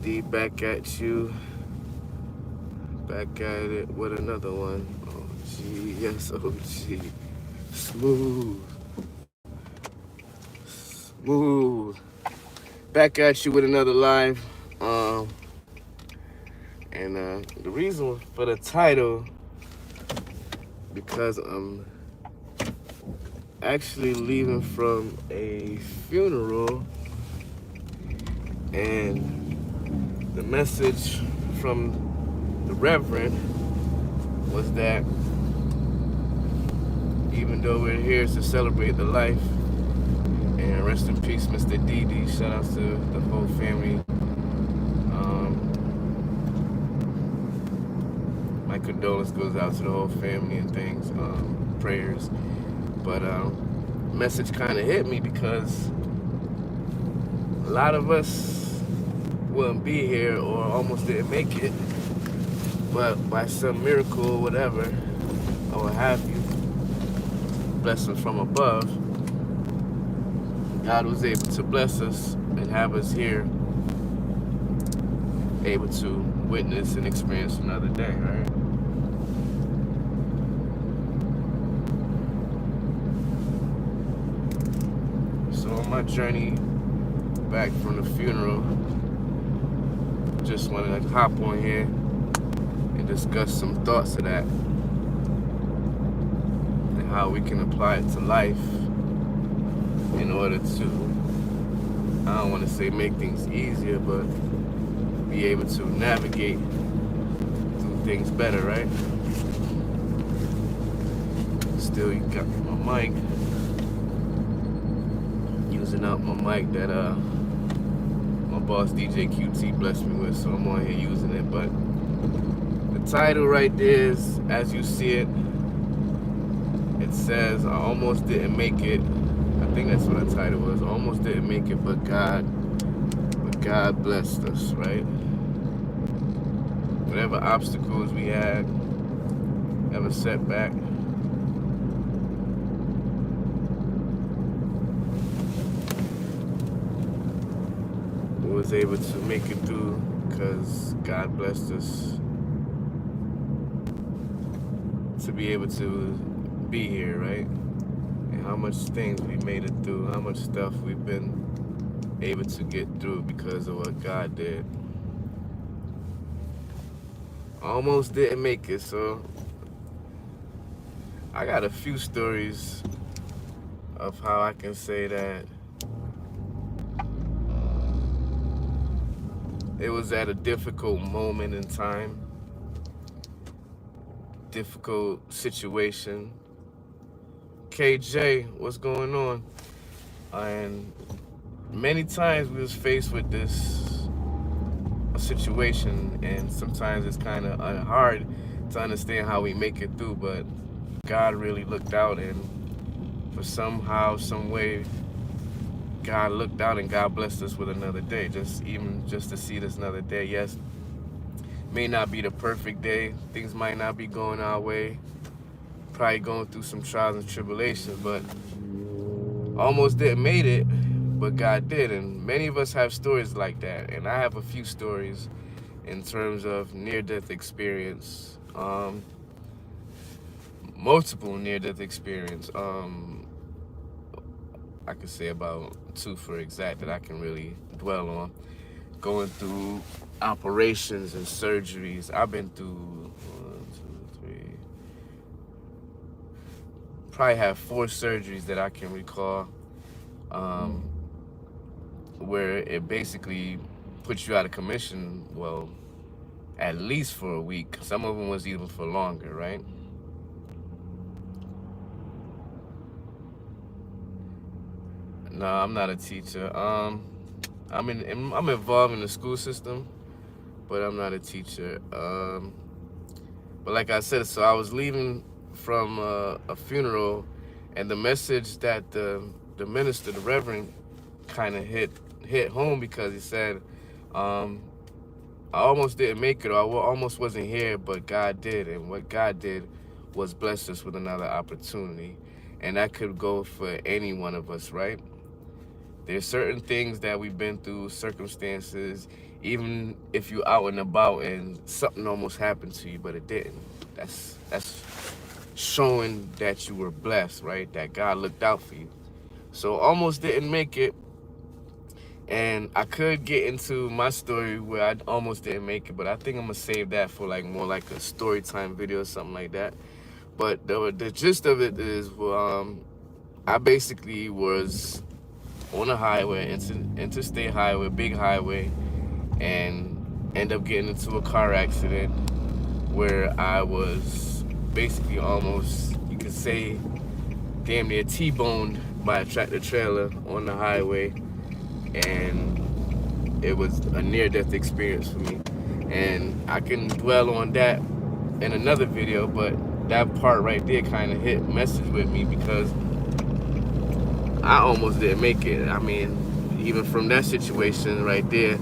AnsleyD back at you, back at it with another one. Oh gee, yes, oh gee, smooth, smooth. Back at you with another live. Um, and the reason for the title because I'm actually leaving from a funeral, and the message from the Reverend was that even though we're here to celebrate the life, and rest in peace, Mr. DD. Shout out to the whole family. My condolence goes out to the whole family and things, prayers. But message kind of hit me because a lot of us wouldn't be here or almost didn't make it, but by some miracle or whatever, or what have you, blessing from above, God was able to bless us and have us here, able to witness and experience another day, right? So on my journey back from the funeral, just wanted to hop on here and discuss some thoughts of that and how we can apply it to life in order to, I don't want to say make things easier, but be able to navigate through things better, right? Still, you got my mic, using up my mic that my boss DJ QT blessed me with, so I'm on here using it. But the title right there is, as you see it, it says, I almost didn't make it. I think that's what the title was. I almost didn't make it, but God blessed us, right? Whatever obstacles we had, whatever setback, we was able to make it through because God blessed us to be able to be here, right? And how much things we made it through, how much stuff we've been able to get through because of what God did. Almost didn't make it, so I got a few stories of how I can say that it was at a difficult moment in time, difficult situation. KJ, what's going on? And many times we was faced with this situation, and sometimes it's kind of hard to understand how we make it through, but God really looked out, and for somehow, some way, God looked out and God blessed us with another day, just to see this another day. Yes, may not be the perfect day, things might not be going our way, probably going through some trials and tribulations, but almost didn't made it, but God did. And many of us have stories like that, and I have a few stories in terms of near-death experience, multiple near-death experience. I could say about 2 for exact that I can really dwell on. Going through operations and surgeries. I've been through 1, 2, 3, probably have 4 surgeries that I can recall, where it basically puts you out of commission, well, at least for a week. Some of them was even for longer, right? No, I'm not a teacher. I'm involved in the school system, but I'm not a teacher. But like I said, so I was leaving from a funeral, and the message that the minister, the Reverend, kind of hit home, because he said, I almost didn't make it, or I almost wasn't here, but God did. And what God did was bless us with another opportunity. And that could go for any one of us, right? There's certain things that we've been through, circumstances, Even if you're out and about and something almost happened to you, but it didn't. That's showing that you were blessed, right? That God looked out for you. So almost didn't make it. And I could get into my story where I almost didn't make it, but I think I'm gonna save that for like more like a story time video or something like that. But the gist of it is, I basically was on a highway, interstate highway, big highway, and end up getting into a car accident where I was basically almost, you could say, damn near T-boned by a tractor trailer on the highway. And it was a near-death experience for me. And I can dwell on that in another video, but that part right there kind of hit message with me because I almost didn't make it. I mean, even from that situation right there,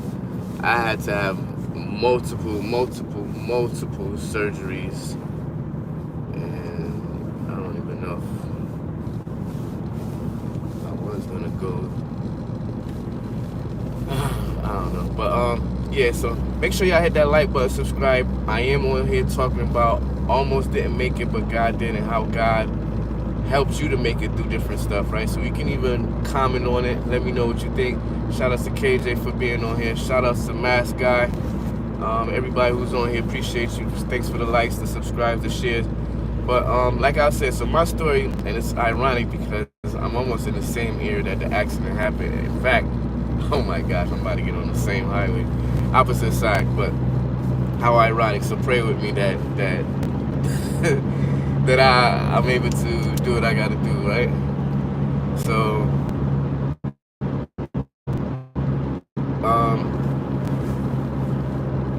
I had to have multiple surgeries. And I don't even know if I was gonna go. I don't know, but yeah, so make sure y'all hit that like button, subscribe. I am on here talking about almost didn't make it, but God did, and how God helps you to make it through different stuff, right? So you can even comment on it, let me know what you think. Shout out to KJ for being on here. Shout out to Mask Guy. Everybody who's on here, appreciate you. Thanks for the likes, the subscribes, the shares. But like I said, so my story, and it's ironic because I'm almost in the same area that the accident happened. In fact, oh my gosh, I'm about to get on the same highway, opposite side, but how ironic. So pray with me that that I'm able to do what I gotta do, right? So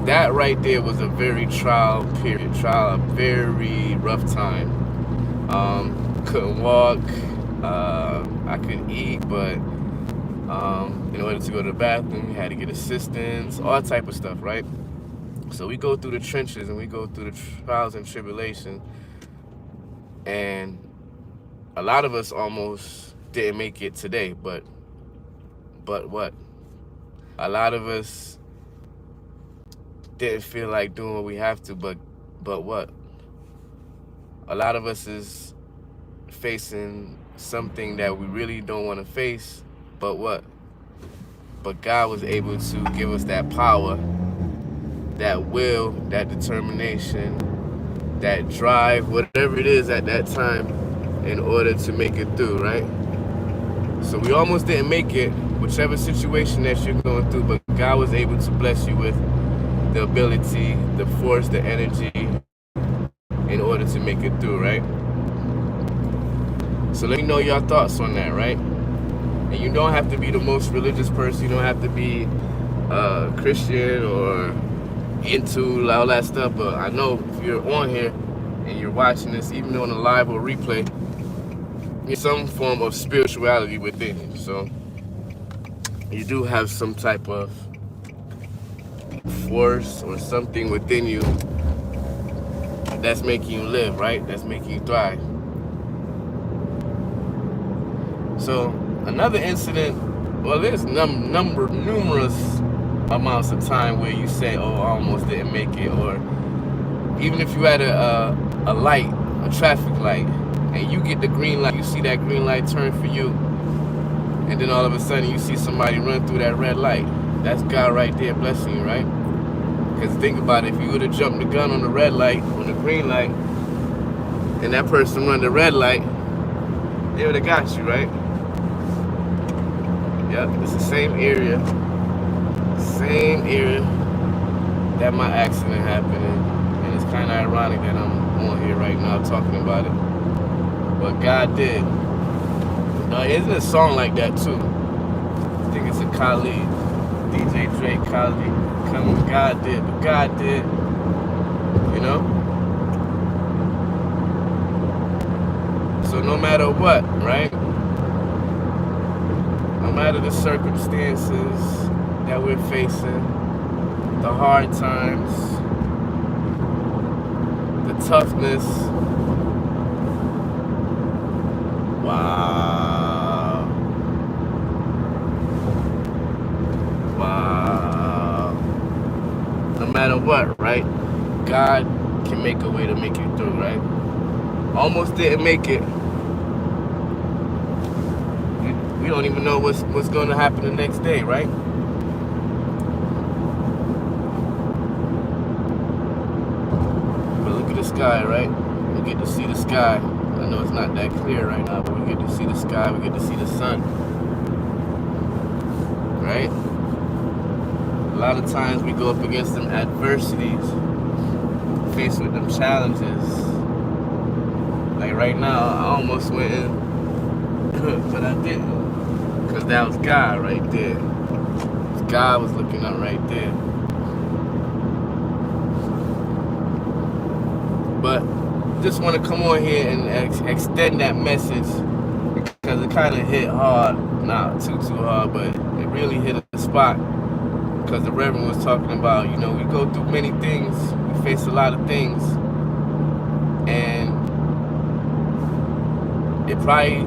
that right there was a very a very rough time. Couldn't walk, I couldn't eat, but in order to go to the bathroom, we had to get assistance, all type of stuff, right? So we go through the trenches and we go through the trials and tribulations, and a lot of us almost didn't make it today, but what? A lot of us didn't feel like doing what we have to, but what? A lot of us is facing something that we really don't want to face, but what? But God was able to give us that power, that will, that determination, that drive, whatever it is at that time, in order to make it through, right? So we almost didn't make it, whichever situation that you're going through, but God was able to bless you with the ability, the force, the energy, in order to make it through, right? So let me know your thoughts on that, right? And you don't have to be the most religious person. You don't have to be Christian or into all that stuff. But I know if you're on here and you're watching this, even on a live or replay, there's some form of spirituality within you. So you do have some type of force or something within you that's making you live, right? That's making you thrive. So another incident, well, there's numerous amounts of time where you say, oh, I almost didn't make it. Or even if you had a light, a traffic light, and you get the green light, you see that green light turn for you, and then all of a sudden you see somebody run through that red light. That's God right there blessing you, right? Because think about it, if you would have jumped the gun on the red light, on the green light, and that person run the red light, they would have got you, right? Yep, it's the same area that my accident happened in. And it's kind of ironic that I'm on here right now talking about it. But God did. Isn't a song like that too? I think it's a Khalid, DJ Drake, Khalid. Come on, God did, but God did. You know? So no matter what, right? No matter the circumstances that we're facing, the hard times, the toughness. Wow. no matter what, right? God can make a way to make it through, right? Almost didn't make it. We don't even know what's going to happen the next day, right? But look at the sky, right? We get to see the sky. I know it's not that clear right now, but we get to see the sky. We get to see the sun, right? A lot of times we go up against them adversities, faced with them challenges. Like right now, I almost went in, but I didn't. Because that was God right there. God was looking up right there. But just want to come on here and extend that message, because it kind of hit hard. Not too hard, but it really hit a spot. Because the Reverend was talking about, you know, we go through many things. We face a lot of things. And it probably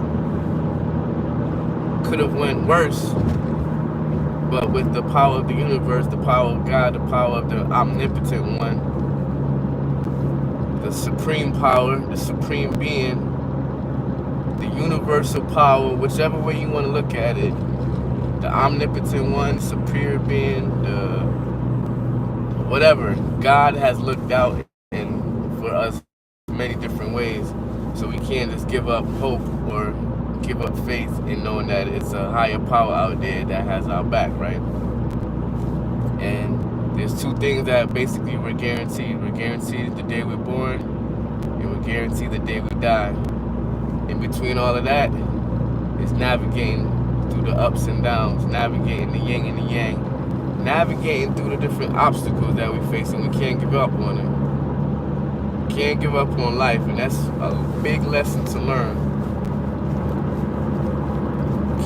could have went worse, but with the power of the universe, the power of God, the power of the omnipotent one, the supreme power, the supreme being, the universal power, whichever way you want to look at it, the omnipotent one, superior being, the whatever, God has looked out and for us many different ways. So we can't just give up hope or give up faith in knowing that it's a higher power out there that has our back, right? And there's two things that basically we're guaranteed. We're guaranteed the day we're born, and we're guaranteed the day we die. In between all of that is navigating through the ups and downs, navigating the yin and the yang, navigating through the different obstacles that we face, and we can't give up on it. Can't give up on life, and that's a big lesson to learn.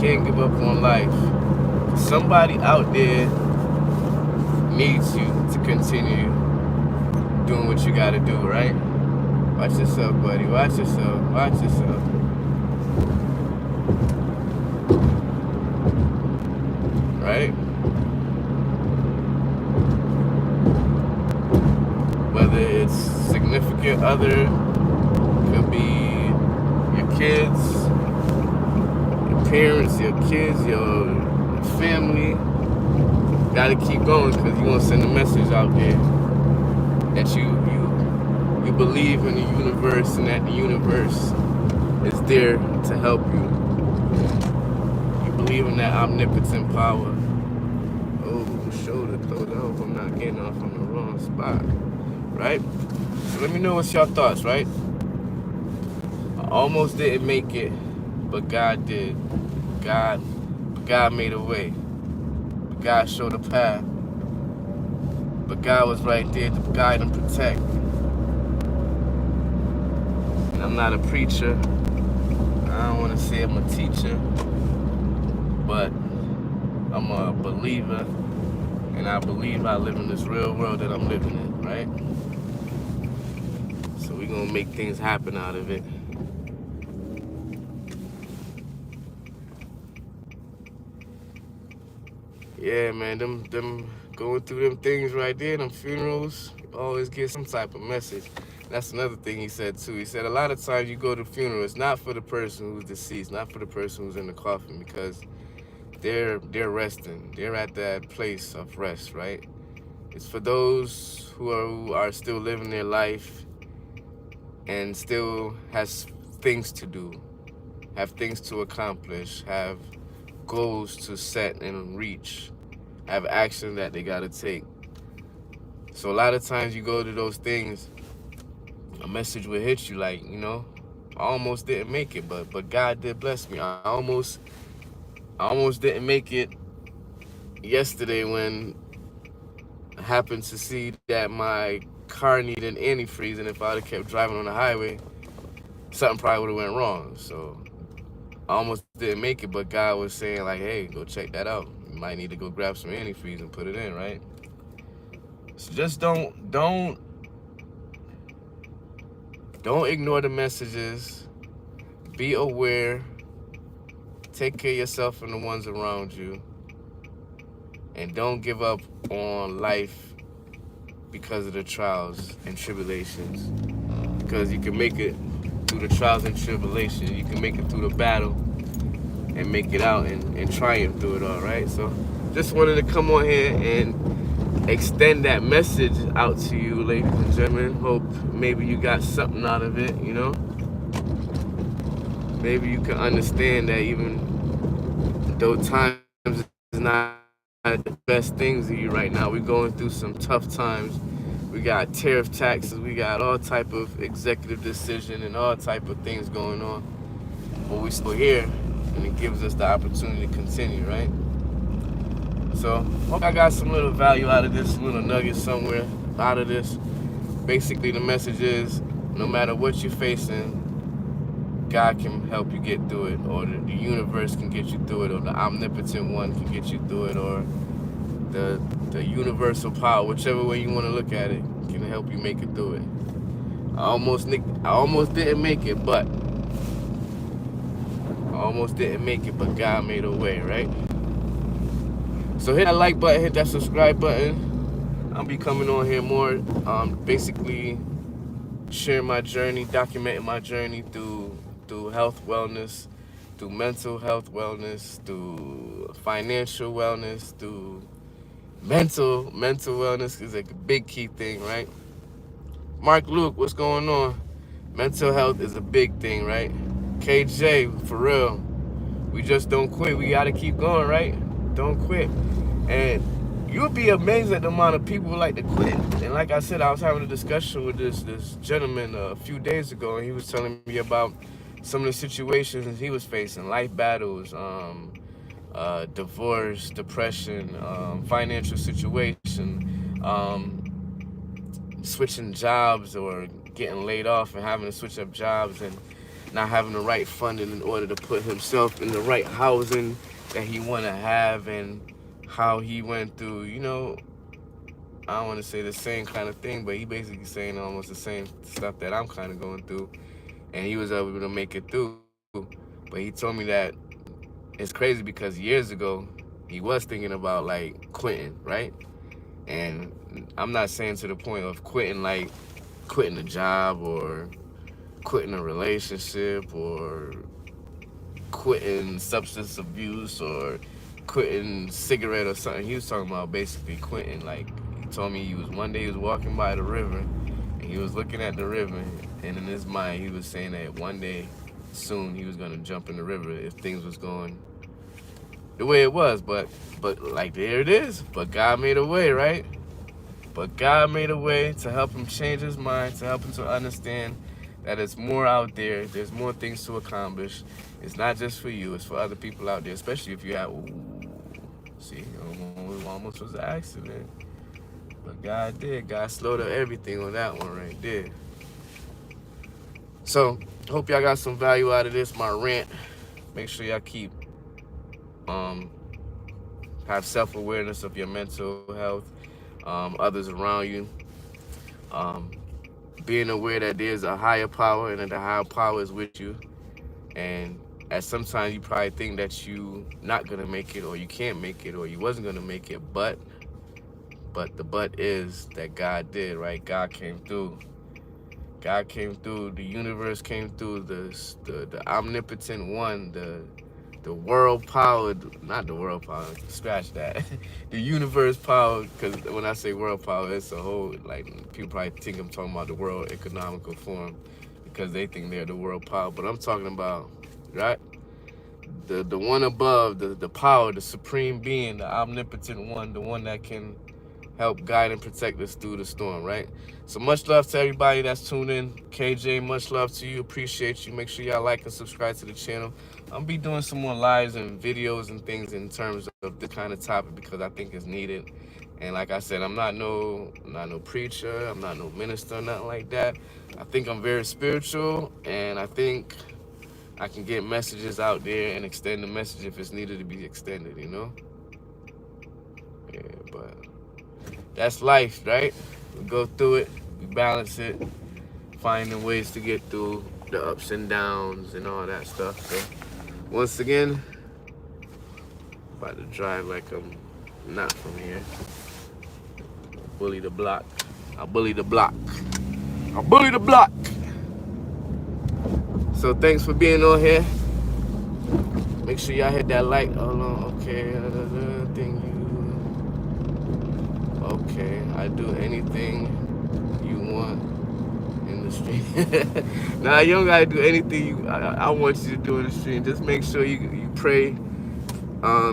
Can't give up on life. Somebody out there needs you to continue doing what you gotta do, right? Watch yourself, buddy. Watch yourself. Watch yourself. Right? Whether it's significant other, could be your kids, your parents, your kids, your family. Gotta keep going, because you're gonna send a message out there that you believe in the universe, and that the universe is there to help you. You believe in that omnipotent power. Oh, shoulder closed. I hope I'm not getting off on the wrong spot. Right? So let me know what's your thoughts, right? I almost didn't make it, but God did. God made a way. But God showed a path. But God was right there to guide and protect. And I'm not a preacher. I don't want to say I'm a teacher, but I'm a believer, and I believe I live in this real world that I'm living in, right? So we're gonna make things happen out of it. Yeah, man, them going through them things right there, them funerals, always get some type of message. That's another thing he said too. He said a lot of times you go to funerals, it's not for the person who's deceased, not for the person who's in the coffin, because they're resting. They're at that place of rest, right? It's for those who are still living their life and still has things to do, have things to accomplish, have goals to set and reach, have action that they gotta take. So a lot of times you go to those things, a message will hit you like, you know, I almost didn't make it, but God did bless me. I almost didn't make it yesterday when I happened to see that my car needed antifreeze, and if I would have kept driving on the highway, something probably would have went wrong. So I almost didn't make it, but God was saying like, hey, go check that out. You might need to go grab some antifreeze and put it in, right? So just don't ignore the messages. Be aware. Take care of yourself and the ones around you. And don't give up on life because of the trials and tribulations. Because you can make it through the trials and tribulations. You can make it through the battle and make it out and triumph through it all, right? So just wanted to come on here and extend that message out to you, ladies and gentlemen. Hope maybe you got something out of it, you know? Maybe you can understand that even though times is not the best things of you right now, we're going through some tough times. We got tariff taxes, we got all type of executive decision and all type of things going on. But we're still here, and it gives us the opportunity to continue, right? So, hope I got some little value out of this, a little nugget somewhere out of this. Basically, the message is, no matter what you're facing, God can help you get through it, or the universe can get you through it, or the omnipotent one can get you through it, or the universal power, whichever way you want to look at it, can help you make it through it. I almost didn't make it, but God made a way, right? So hit that like button, hit that subscribe button. I'll be coming on here more, basically sharing my journey, documenting my journey through health wellness, through mental health wellness, through financial wellness, through mental wellness is a big key thing, right? Mark Luke, what's going on? Mental health is a big thing, right? KJ, for real, we just don't quit. We gotta keep going, right? Don't quit. And you'll be amazed at the amount of people who like to quit. And like I said, I was having a discussion with this gentleman a few days ago, and he was telling me about some of the situations he was facing, life battles, divorce, depression, financial situation, switching jobs or getting laid off and having to switch up jobs and not having the right funding in order to put himself in the right housing that he want to have, and how he went through, you know, I don't want to say the same kind of thing, but he basically saying almost the same stuff that I'm kind of going through, and he was able to make it through. But he told me that it's crazy because years ago he was thinking about like quitting, right? And I'm not saying to the point of quitting like quitting a job or quitting a relationship or quitting substance abuse or quitting cigarette or something. He was talking about basically quitting. Like, he told me one day he was walking by the river and he was looking at the river, and in his mind he was saying that one day soon he was gonna jump in the river if things was going the way it was. But like, there it is. But God made a way, right? But God made a way to help him change his mind, to help him to understand that it's more out there. There's more things to accomplish. It's not just for you. It's for other people out there, especially if you have, see, almost was an accident. But God did. God slowed up everything on that one right there. So, hope y'all got some value out of this, my rant. Make sure y'all keep, have self-awareness of your mental health, others around you. Being aware that there's a higher power and that the higher power is with you. And at sometimes you probably think that you not gonna make it, or you can't make it, or you wasn't gonna make it, but the but is that God did, right? God came through. God came through. The universe came through. The omnipotent one, the world power, not the world power, scratch that. The universe power, because when I say world power, it's a whole, like, people probably think I'm talking about the World Economical Forum because they think they're the world power. But I'm talking about, right, the one above, the power, the supreme being, the omnipotent one, the one that can help guide and protect us through the storm, right? So much love to everybody that's tuned in. KJ, much love to you. Appreciate you. Make sure y'all like and subscribe to the channel. I'll be doing some more lives and videos and things in terms of this kind of topic because I think it's needed. And like I said, I'm not no preacher. I'm not no minister, nothing like that. I think I'm very spiritual, and I think I can get messages out there and extend the message if it's needed to be extended, you know? Yeah, but that's life, right? We go through it, we balance it, finding ways to get through the ups and downs and all that stuff. So once again, about to drive like I'm not from here. Bully the block. I bully the block. I bully the block. So thanks for being on here. Make sure y'all hit that like. Hold on. Okay. Okay. I do anything you want in the stream. Nah, you don't gotta do anything I want you to do in the stream. Just make sure you pray.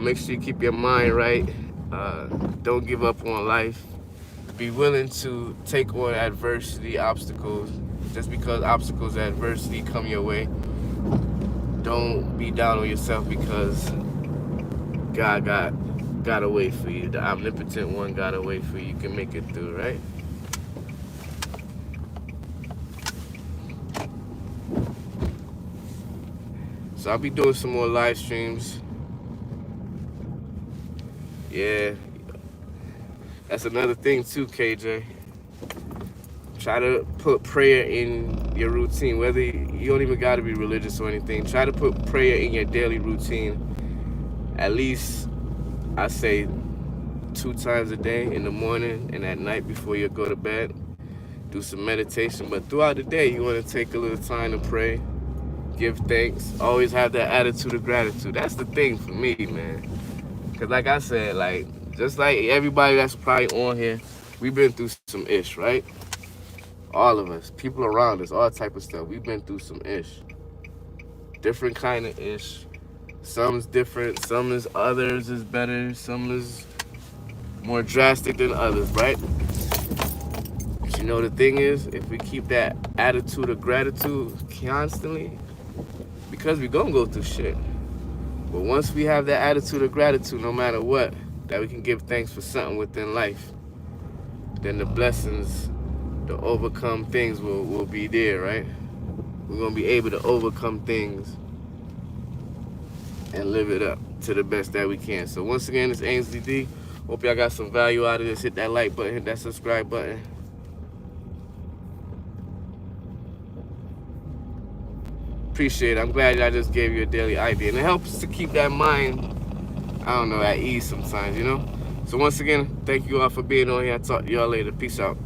Make sure you keep your mind right. Don't give up on life. Be willing to take on adversity, obstacles. Just because obstacles and adversity come your way, don't be down on yourself, because God got a way for you. The omnipotent one got a way for you. You can make it through, right? So I'll be doing some more live streams. Yeah. That's another thing too, KJ. Try to put prayer in your routine. Whether you don't even got to be religious or anything. Try to put prayer in your daily routine. At least, I say 2 times a day, in the morning and at night before you go to bed. Do some meditation. But throughout the day, you want to take a little time to pray. Give thanks. Always have that attitude of gratitude. That's the thing for me, man. Because like I said, just like everybody that's probably on here, we've been through some ish, right? All of us, people around us, all type of stuff. We've been through some ish. Different kind of ish. Some's different, some is others is better, some is more drastic than others, right? But you know the thing is, if we keep that attitude of gratitude constantly, because we gonna go through shit. But once we have that attitude of gratitude, no matter what, that we can give thanks for something within life, then the blessings to overcome things will be there, right? We're gonna be able to overcome things and live it up to the best that we can. So once again, it's AnsleyD. Hope y'all got some value out of this. Hit that like button, hit that subscribe button. Appreciate it. I'm glad I just gave you a daily idea. And it helps to keep that mind, I don't know, at ease sometimes, you know? So once again, thank you all for being on here. I'll talk to y'all later. Peace out.